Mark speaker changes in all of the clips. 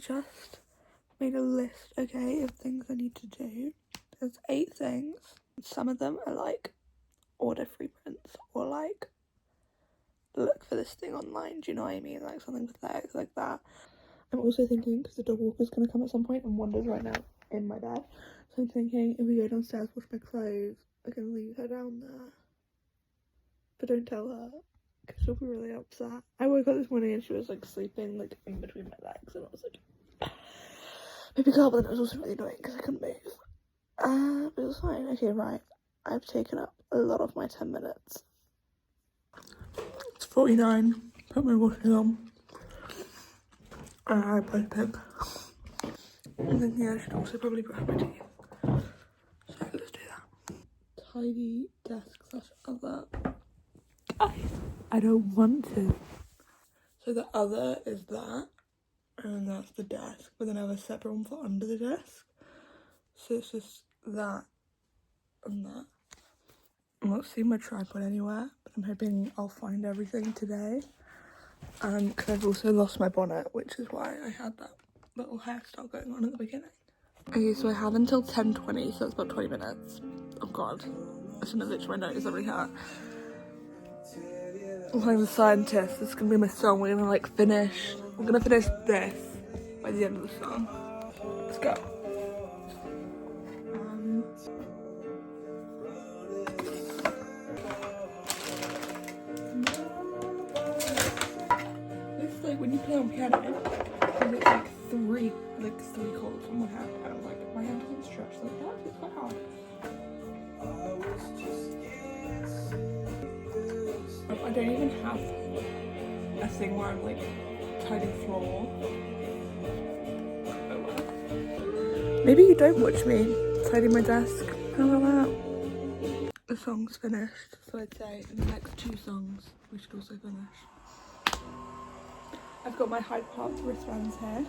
Speaker 1: just made a list, okay, of things I need to do. There's 8 things. Some of them are like order free prints or like look for this thing online, do you know what I mean? Like something pathetic like that. I'm also thinking, because the dog walker's going to come at some point and Wanda's right now in my bed, so I'm thinking if we go downstairs, wash my clothes, I can leave her down there. But don't tell her, because she'll be really upset. I woke up this morning and she was like sleeping like in between my legs, and I was like, baby girl, but then it was also really annoying because I couldn't move. But it was fine. Okay, right. I've taken up a lot of my 10 minutes. It's 49. Put my washing on. I play pig. I'm thinking I should also probably brush my teeth. So let's do that. Tidy desk / other. I don't want to. So the other is that, and that's the desk, but then I have a separate one for under the desk. So it's just that and that. I'm not seeing my tripod anywhere, but I'm hoping I'll find everything today. Because I've also lost my bonnet, which is why I had that little hairstyle going on at the beginning. Okay, so I have until 10:20, so that's about 20 minutes. Oh god, I shouldn't have itched my nose, that really hurt. I'm playing The Scientist. This is gonna be my song. We're gonna finish this by the end of the song. Let's go. This is like when you play on piano and it's like three chords on one hand, and I'm like, my hand doesn't stretch like that. It's quite hard. I don't even have a thing where I'm like tidying floor. Oh well. Maybe you don't watch me tidying my desk. How about that? The song's finished, so I'd say in the next 2 songs we should also finish. I've got my Hyde Park wristbands here.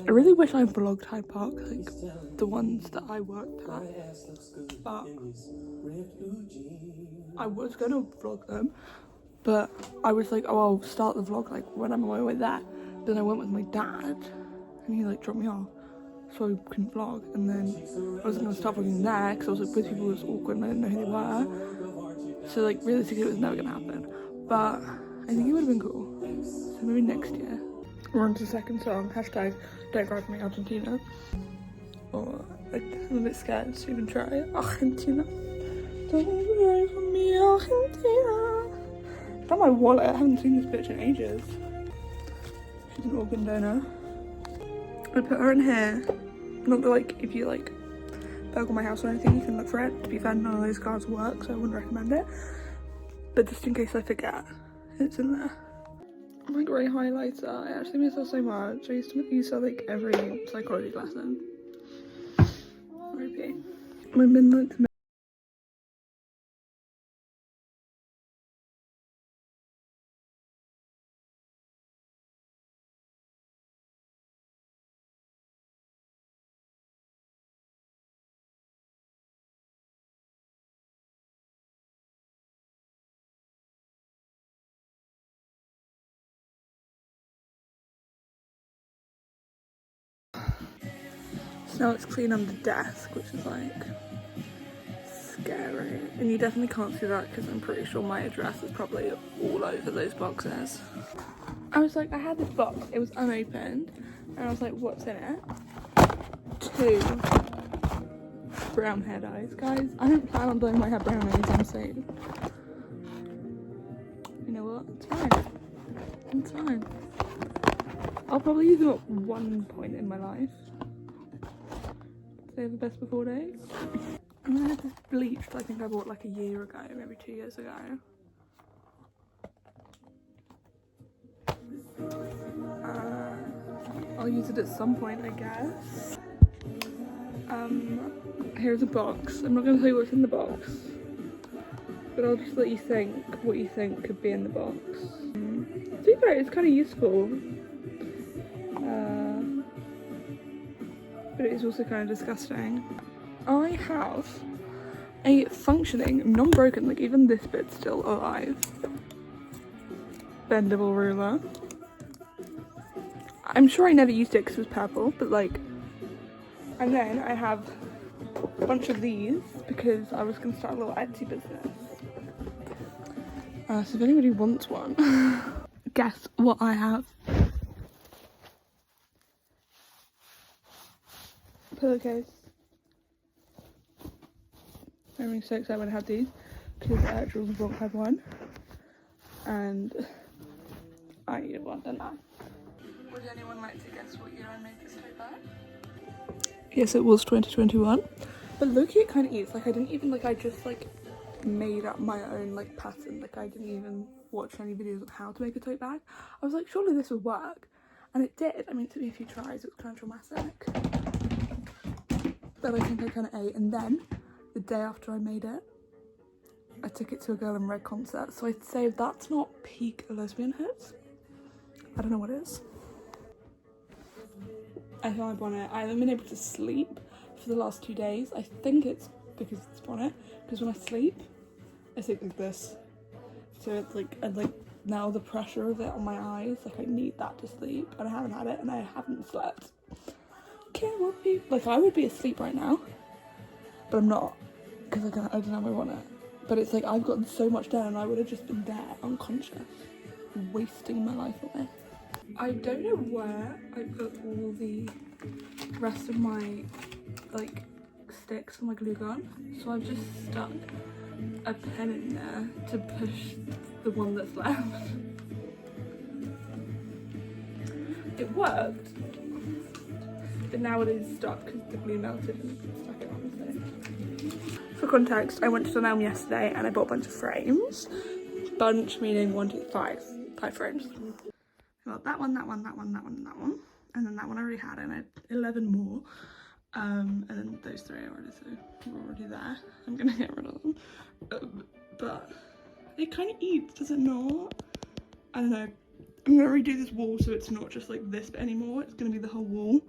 Speaker 1: I really wish I vlogged Hyde Park, like the ones that I worked at, but I was gonna vlog them, but I was like, oh, I'll start the vlog like when I'm on my way there. Then I went with my dad and he like dropped me off, so I couldn't vlog, and then I was gonna start vlogging there because I was like with people who was awkward and I didn't know who they were, so like realistically it was never gonna happen, but I think it would have been cool, so maybe next year. We're on to the second song, hashtag don't drive me Argentina, or like, I'm a bit scared to even try it. Argentina, don't drive me Argentina. It's not my wallet, I haven't seen this bitch in ages. She's an organ donor. I put her in here. Not that like if you like burgle my house or anything you can look for it. To be fair, none of those cards work, so I wouldn't recommend it. But just in case I forget, it's in there. My grey highlighter, I actually miss her so much. I used to use her like every psychology lesson. R.I.P. My midnight to so now it's clean on the desk, which is like scary. And you definitely can't see that because I'm pretty sure my address is probably all over those boxes. I was like, I had this box, it was unopened, and I was like, what's in it? 2 brown hair dyes. Guys, I don't plan on dyeing my hair brown anytime soon. You know what? It's fine. It's fine. I'll probably use them at one point in my life. They have the best before days. And then I have this bleached, I think I bought like a year ago, maybe 2 years ago. I'll use it at some point, I guess. Here's a box. I'm not going to tell you what's in the box, but I'll just let you think what you think could be in the box. To be fair, it's kind of useful, but it is also kind of disgusting. I have a functioning, non-broken, like even this bit's still alive, bendable ruler. I'm sure I never used it because it was purple, but like, and then I have a bunch of these because I was gonna start a little Etsy business. So if anybody wants one, guess what I have? Pillowcase. I'm really so excited when I have these because Jules and Bronx had one and I needed one, didn't I? Would anyone like to guess what year I made this tote bag? Yes, it was 2021. But look, it kind of is. Like, I didn't even, like, I just, like, made up my own, like, pattern. Like, I didn't even watch any videos of how to make a tote bag. I was like, surely this would work. And it did. I mean, it took me a few tries. It was kind of traumatic. But I think I kind of ate. And then, the day after I made it, I took it to a Girl in Red concert. So I'd say if that's not peak lesbianhood, I don't know what is. I thought I'd bonnet. I haven't been able to sleep for the last 2 days. I think it's because it's bonnet. Because when I sleep, I sleep like this. So it's like, and like now the pressure of it on my eyes, like I need that to sleep. And I haven't had it and I haven't slept. Can't what people, like I would be asleep right now. But I'm not. Because I don't have my bonnet. But it's like I've gotten so much done and I would have just been there, unconscious. Wasting my life away. I don't know where I put all the rest of my like sticks for my glue gun, so I've just stuck a pen in there to push the one that's left. It worked, but now it is stuck because the glue melted and stuck it on the thing. For context, I went to Dunelm yesterday and I bought a bunch of frames. Bunch meaning 1, 2, 5 frames. Well, that one, that one, that one, that one, and that one. And then that one I already had, and I had 11 more. And then those 3 are already there. I'm gonna get rid of them. But it kind of eats, does it not? I don't know. I'm gonna redo this wall so it's not just like this bit anymore. It's gonna be the whole wall.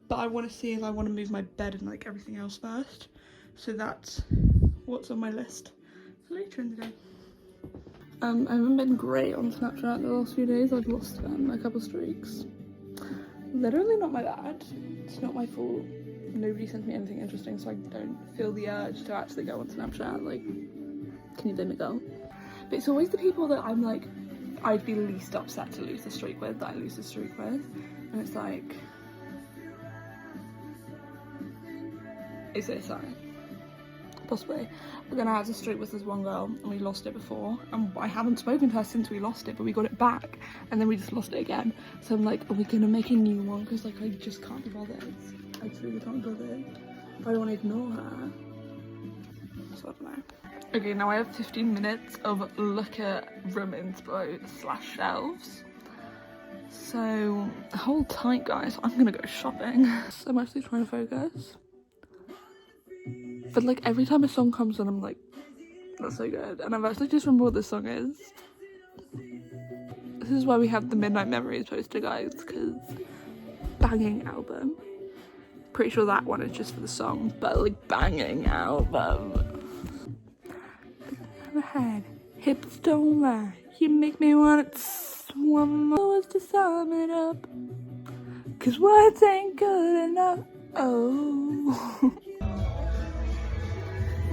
Speaker 1: But I want to see if I want to move my bed and like everything else first. So that's what's on my list for later in the day. I haven't been great on Snapchat the last few days. I've lost a couple streaks. Literally not my bad. It's not my fault. Nobody sent me anything interesting, so I don't feel the urge to actually go on Snapchat. Like, can you blame me, girl? But it's always the people that I'm like, I'd be least upset to lose the streak with, that I lose the streak with. And it's like, is it a sign? Possibly. But then I had a streak with this one girl and we lost it before, and I haven't spoken to her since we lost it, but we got it back and then we just lost it again. So I'm like, are we gonna make a new one? Because like I just can't be bothered. I truly can't be bothered. I don't want to ignore her. So I don't know. Okay, now I have 15 minutes of look at room inspo / shelves. So hold tight, guys. I'm gonna go shopping. So I'm actually trying to focus. But like every time a song comes on, I'm like, that's so good. And I've actually just remembered what this song is. This is why we have the Midnight Memories poster, guys, because banging album. Pretty sure that one is just for the song, but like banging album. Head, hips don't lie. You make me want to swim words to sum it up. Cause words ain't good enough. Oh.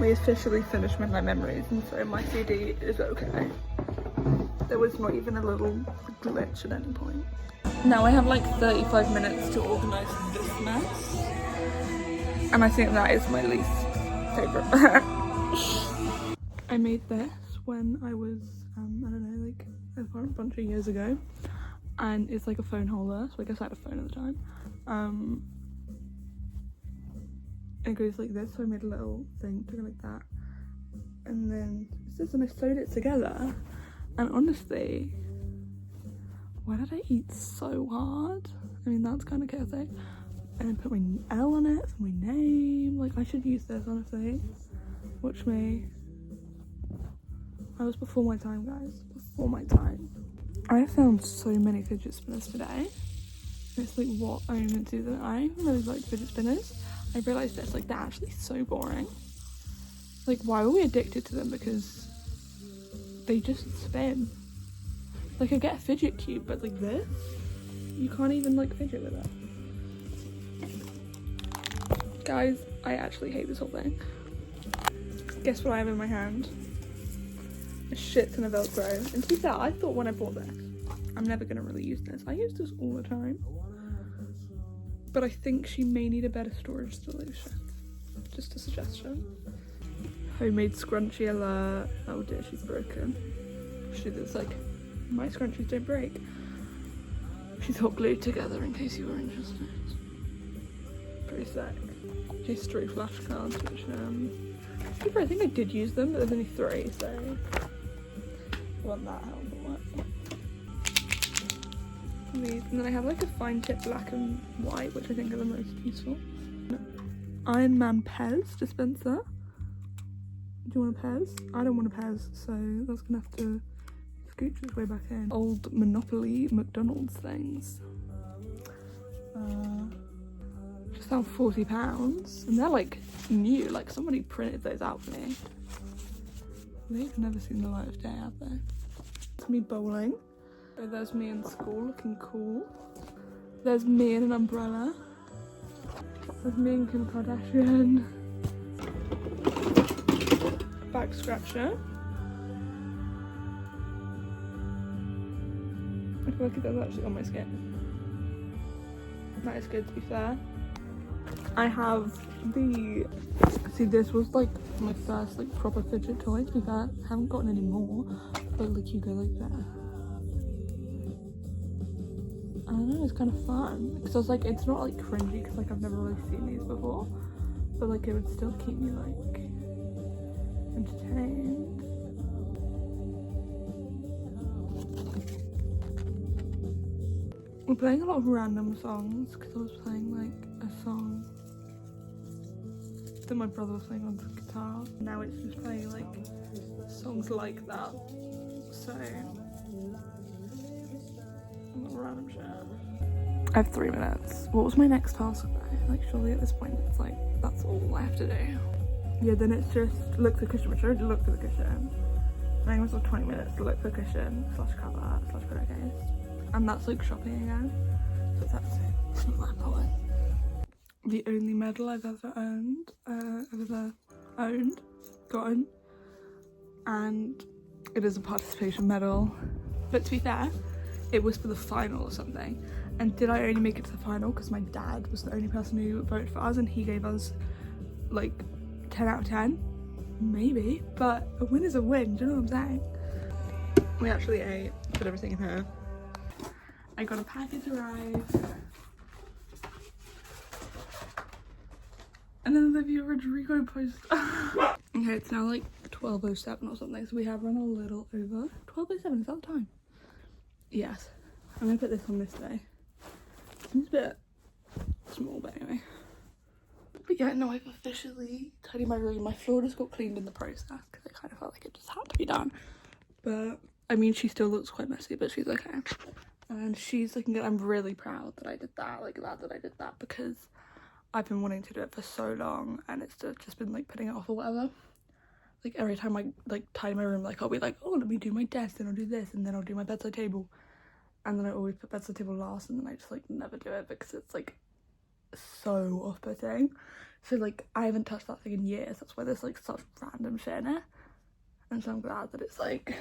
Speaker 1: We officially finished Midnight Memories, and so my CD is okay. There was not even a little glitch at any point. Now I have like 35 minutes to organise this mess, and I think that is my least favourite. I made this when I was, I don't know, like a bunch of years ago, and it's like a phone holder, so I guess I had a phone at the time. It goes like this, so I made a little thing to go like that, and then it's this, and I sewed it together. And honestly, why did I eat so hard? I mean, that's kind of chaotic. And then put my L on it for my name. Like, I should use this, honestly. Watch me. I was before my time, guys. Before my time. I found so many fidget spinners today. It's like, what am I meant to do that? I don't really like fidget spinners. I realised this, like, they're actually so boring. Like, why are we addicted to them? Because they just spin. Like, I get a fidget cube, but like this, You can't even like fidget with it. Guys, I actually hate this whole thing. Guess what I have in my hand? A shit ton of Velcro. And to be fair, I thought when I bought this, I'm never gonna really use this. I use this all the time. But I think she may need a better storage solution. Just a suggestion. Homemade scrunchie alert. Oh dear, she's broken. It's like, my scrunchies don't break. She's hot glued together in case you were interested. Pretty sick. History flashcards, which I think I did use them, but there's only 3, so want that help or what? These, and then I have like a fine tip black and white, which I think are the most useful. Iron Man Pez dispenser. Do you want a Pez? I don't want a Pez, so that's gonna have to scooch its way back in. Old Monopoly McDonald's things. Just found £40, and they're like new. Like somebody printed those out for me. They've never seen the light of day, have they? It's me bowling. Oh, there's me in school looking cool. There's me in an umbrella. There's me and Kim Kardashian. Back scratcher. I feel like that's actually on my skin. That is good, to be fair. I have the... See, this was like my first like proper fidget toy, to be fair. I haven't gotten any more, but like you go like that. I don't know, it's kind of fun. Because I was like, it's not like cringy, because like I've never really seen these before. But like it would still keep me like entertained. We're playing a lot of random songs, because I was playing like a song that my brother was playing on the guitar. Now it's just playing like songs like that. So random shit. I have 3 minutes. What was my next task though? Like surely at this point it's like that's all I have to do. Yeah, then it's just look for the cushion, which I already looked for the cushion. I think it was like 20 minutes to look for the cushion / cover / pillowcase. And that's like shopping again. So that's it. It's not that important. The only medal I've ever gotten. And it is a participation medal. But to be fair, it was for the final or something. And did I only make it to the final because my dad was the only person who voted for us and he gave us like 10 out of 10? Maybe, but a win is a win, do you know what I'm saying? We actually ate, put everything in here. I got a package arrive. And then the viewer Rodrigo post. Okay, it's now like 12:07 or something, so we have run a little over. 12:07, is that the time? Yes. I'm gonna put this on this day. Seems a bit small, but anyway. But yeah, no, I've officially tidied my room. My floor just got cleaned in the process because I kind of felt like it just had to be done. But I mean, she still looks quite messy, but she's okay. And she's looking good. I'm really proud that I did that, like glad that I did that, because I've been wanting to do it for so long and it's just been like putting it off or whatever. Like every time I like tidy my room, like I'll be like, oh, let me do my desk, then I'll do this, and then I'll do my bedside table. And then I always put bedside table last, and then I just like never do it because it's like so off-putting. So like I haven't touched that thing in years. That's why there's like such random shit in it. And so I'm glad that it's like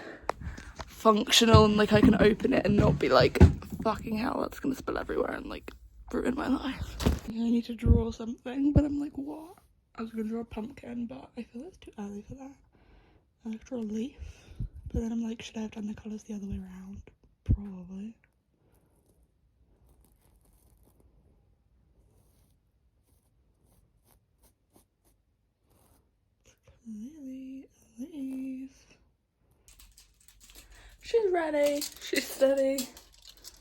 Speaker 1: functional and like I can open it and not be like, fucking hell, that's gonna spill everywhere and like ruin my life. I need to draw something, but I'm like, what? I was gonna draw a pumpkin, but I feel it's too early for that. I draw a leaf, but then I'm like, should I have done the colours the other way around? Probably. Clearly a leaf. She's ready. She's steady.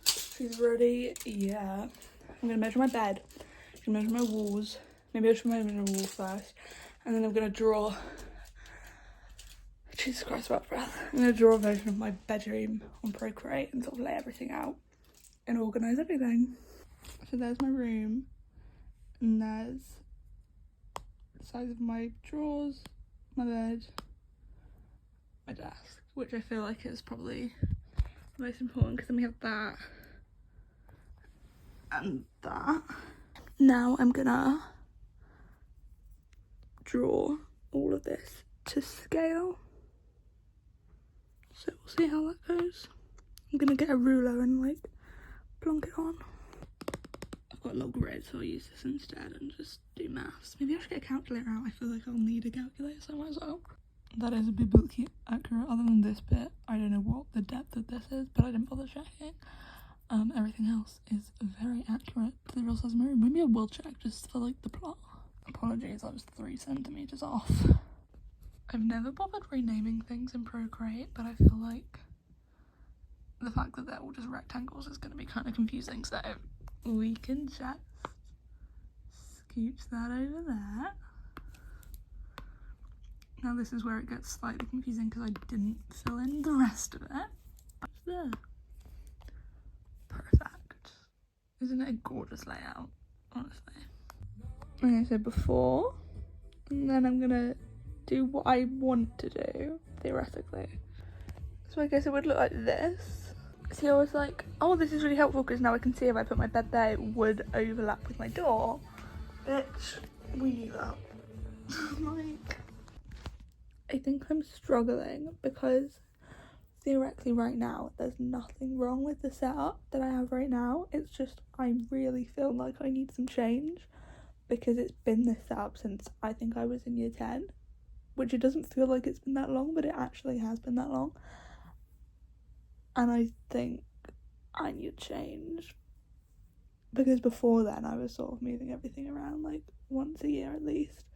Speaker 1: She's ready. Yeah. I'm gonna measure my bed. I'm gonna measure my walls. Maybe I should measure the wall first. And then I'm gonna draw. Jesus Christ, about breath. I'm gonna draw a version of my bedroom on Procreate and sort of lay everything out and organise everything. So there's my room. And there's the size of my drawers, my bed, my desk, which I feel like is probably the most important because then we have that. and that. Now I'm gonna draw all of this to scale. So we'll see how that goes. I'm gonna get a ruler and like plonk it on. I've got a log grid, so I'll use this instead and just do maths. Maybe I should get a calculator out. I feel like I'll need a calculator, so I might as well. That is a biblically accurate. Other than this bit, I don't know what the depth of this is, but I didn't bother checking. Everything else is very accurate to the real size of my room. Maybe I will check just for like the plot. Apologies, I was 3 centimeters off. I've never bothered renaming things in Procreate, but I feel like the fact that they're all just rectangles is going to be kind of confusing, so we can just scooch that over there. Now this is where it gets slightly confusing because I didn't fill in the rest of it. There. Perfect. Isn't it a gorgeous layout, honestly? Okay, so before, and then I'm gonna do what I want to do, theoretically. So I guess it would look like this. See, I was like, oh, this is really helpful because now I can see if I put my bed there, it would overlap with my door. Bitch, we knew that. Like, I think I'm struggling because theoretically right now, there's nothing wrong with the setup that I have right now. It's just, I really feel like I need some change because it's been this setup since I think I was in year 10. Which it doesn't feel like it's been that long, but it actually has been that long. And I think I need change. Because before then, I was sort of moving everything around like once a year at least.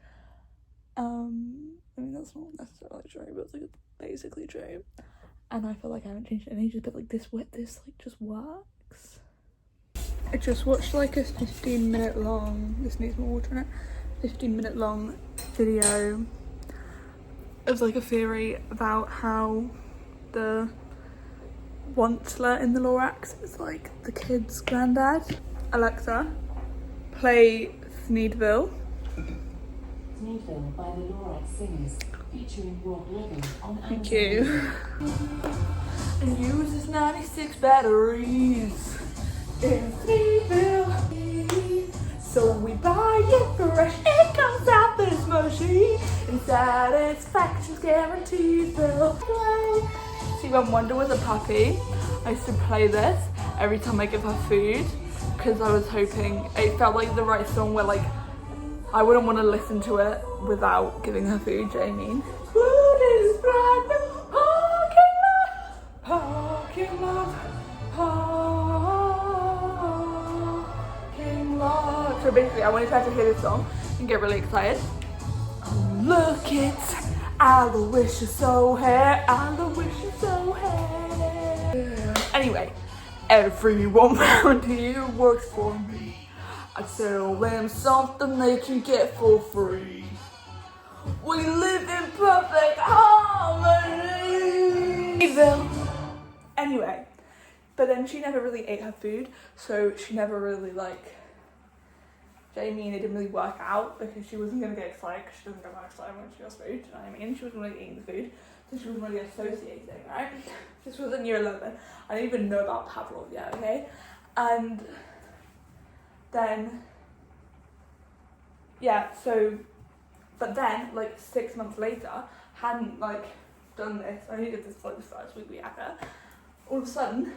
Speaker 1: I mean, that's not necessarily true, but it's like basically true. And I feel like I haven't changed it in ages, but like this like just works. I just watched like a 15-minute long, this needs more water in it, 15-minute long video. It was like a theory about how the Onceler in the Lorax is like the kid's granddad. Alexa, play Sneedville.
Speaker 2: Sneedville by the Lorax Singers, featuring Rob Living on Amazon.
Speaker 1: Thank you. And uses 96 batteries in Sneedville. So we buy it fresh, it comes out this mushy, and satisfaction's guaranteed, Bill. See, when Wonder was a puppy, I used to play this every time I give her food, because I was hoping, it felt like the right song where like, I wouldn't want to listen to it without giving her food, do you know what I mean? Food is brand new, parking lot, parking lot. So basically, I wanted her to hear this song and get really excited. Look it, Aloysius O'Hare, Aloysius O'Hare. Anyway, everyone around here works for me. I tell them something they can get for free. We live in perfect harmony. Anyway, but then she never really ate her food, so she never really like, Jamie, and it didn't really work out because she wasn't going to get excited because she doesn't get that excited when she has food, do you know what I mean? She wasn't really eating the food, so she wasn't really associating, right? This was in year 11. I didn't even know about Pavlov yet, okay? And then, yeah, so, but then, like 6 months later, hadn't like done this, I only did this for like the first week we had her. All of a sudden,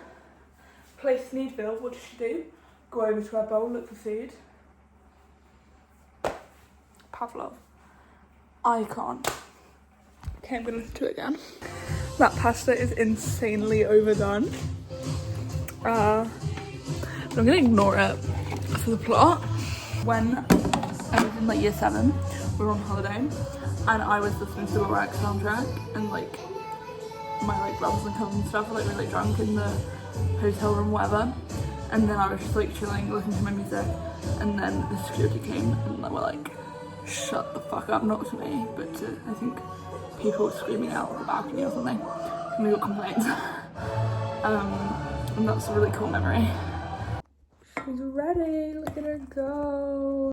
Speaker 1: place Sneedville, what does she do? Go over to her bowl, look for food. Pavlov. Icon. Okay, I'm gonna listen to it again. That pasta is insanely overdone. But I'm gonna ignore it for the plot. When I was in like year 7, we were on holiday and I was listening to the Lorax soundtrack and like my like brothers and cousins and stuff were like really drunk in the hotel room, whatever. And then I was just like chilling, listening to my music, and then the security came and they were like, shut the fuck up, not to me, but to, I think, people were screaming out on the balcony or something, and we got complaints. And that's a really cool memory. She's ready, look at her go.